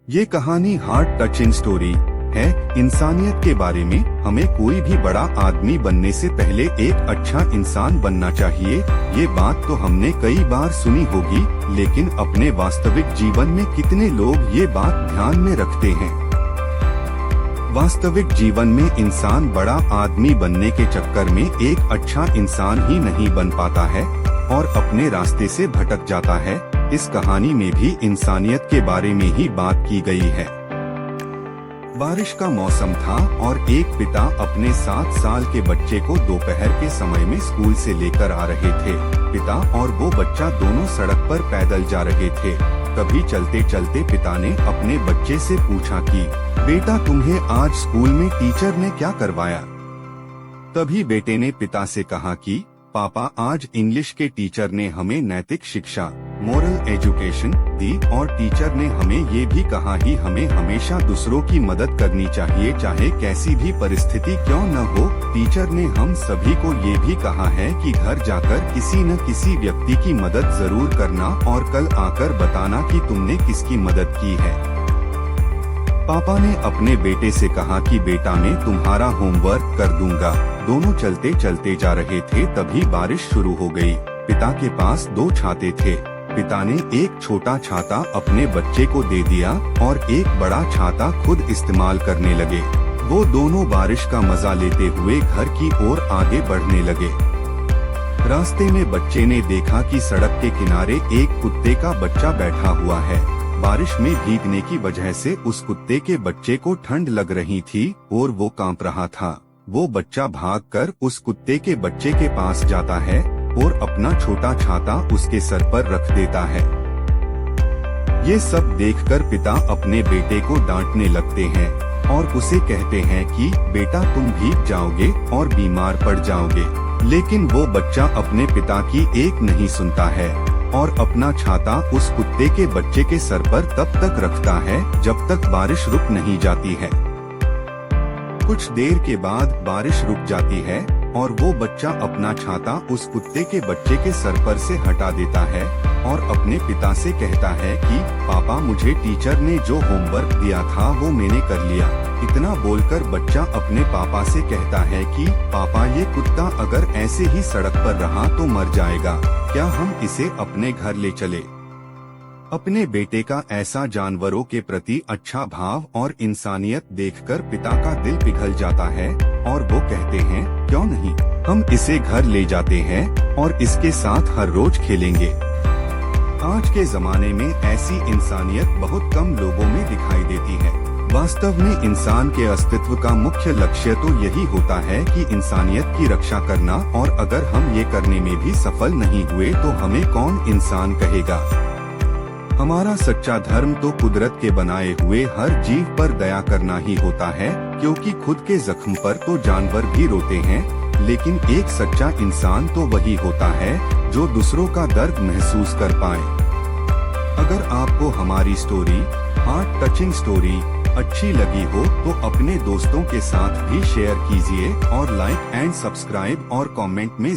ये कहानी heart touching story है इंसानियत के बारे में। हमें कोई भी बड़ा आदमी बनने से पहले एक अच्छा इंसान बनना चाहिए। ये बात तो हमने कई बार सुनी होगी, लेकिन अपने वास्तविक जीवन में कितने लोग ये बात ध्यान में रखते हैं। वास्तविक जीवन में इंसान बड़ा आदमी बनने के चक्कर में एक अच्छा इंसान ही नहीं बन पाता है और अपने रास्ते से भटक जाता है। इस कहानी में भी इंसानियत के बारे में ही बात की गई है। बारिश का मौसम था और एक पिता अपने 7 साल के बच्चे को दोपहर के समय में स्कूल से लेकर आ रहे थे। पिता और वो बच्चा दोनों सड़क पर पैदल जा रहे थे। तभी चलते चलते पिता ने अपने बच्चे से पूछा कि बेटा, तुम्हें आज स्कूल में टीचर ने क्या करवाया? तभी बेटे ने पिता से कहा कि पापा, आज इंग्लिश के टीचर ने हमें नैतिक शिक्षा, मोरल एजुकेशन दी और टीचर ने हमें ये भी कहा कि हमें हमेशा दूसरों की मदद करनी चाहिए, चाहे कैसी भी परिस्थिति क्यों न हो। टीचर ने हम सभी को ये भी कहा है कि घर जाकर किसी न किसी व्यक्ति की मदद जरूर करना और कल आकर बताना कि तुमने किसकी मदद की है। पापा ने अपने बेटे से कहा कि बेटा, मैं तुम्हारा होमवर्क कर दूंगा। दोनों चलते चलते जा रहे थे, तभी बारिश शुरू हो गई। पिता के पास 2 छाते थे। पिता ने एक छोटा छाता अपने बच्चे को दे दिया और एक बड़ा छाता खुद इस्तेमाल करने लगे। वो दोनों बारिश का मजा लेते हुए घर की ओर आगे बढ़ने लगे। रास्ते में बच्चे ने देखा कि सड़क के किनारे एक कुत्ते का बच्चा बैठा हुआ है। बारिश में भीगने की वजह से उस कुत्ते के बच्चे को ठंड लग रही थी और वो कांप रहा था। वो बच्चा भागकर उस कुत्ते के बच्चे के पास जाता है और अपना छोटा छाता उसके सर पर रख देता है। ये सब देखकर पिता अपने बेटे को डांटने लगते हैं और उसे कहते हैं कि बेटा, तुम भीग जाओगे और बीमार पड़ जाओगे। लेकिन वो बच्चा अपने पिता की एक नहीं सुनता है और अपना छाता उस कुत्ते के बच्चे के सर पर तब तक रखता है जब तक बारिश रुक नहीं जाती है। कुछ देर के बाद बारिश रुक जाती है और वो बच्चा अपना छाता उस कुत्ते के बच्चे के सर पर से हटा देता है और अपने पिता से कहता है कि पापा, मुझे टीचर ने जो होमवर्क दिया था वो मैंने कर लिया। इतना बोलकर बच्चा अपने पापा से कहता है कि पापा, ये कुत्ता अगर ऐसे ही सड़क पर रहा तो मर जाएगा। क्या हम इसे अपने घर ले चले? अपने बेटे का ऐसा जानवरों के प्रति अच्छा भाव और इंसानियत देखकर पिता का दिल पिघल जाता है और वो कहते हैं, क्यों नहीं, हम इसे घर ले जाते हैं और इसके साथ हर रोज खेलेंगे। आज के जमाने में ऐसी इंसानियत बहुत कम लोगों में दिखाई देती है। वास्तव में इंसान के अस्तित्व का मुख्य लक्ष्य तो यही होता है कि इंसानियत की रक्षा करना, और अगर हम ये करने में भी सफल नहीं हुए तो हमें कौन इंसान कहेगा। हमारा सच्चा धर्म तो कुदरत के बनाए हुए हर जीव पर दया करना ही होता है, क्योंकि खुद के जख्म पर तो जानवर भी रोते हैं, लेकिन एक सच्चा इंसान तो वही होता है जो दूसरों का दर्द महसूस कर पाए। अगर आपको हमारी स्टोरी, हार्ट टचिंग स्टोरी अच्छी लगी हो तो अपने दोस्तों के साथ भी शेयर कीजिए और लाइक एंड सब्सक्राइब और कमेंट में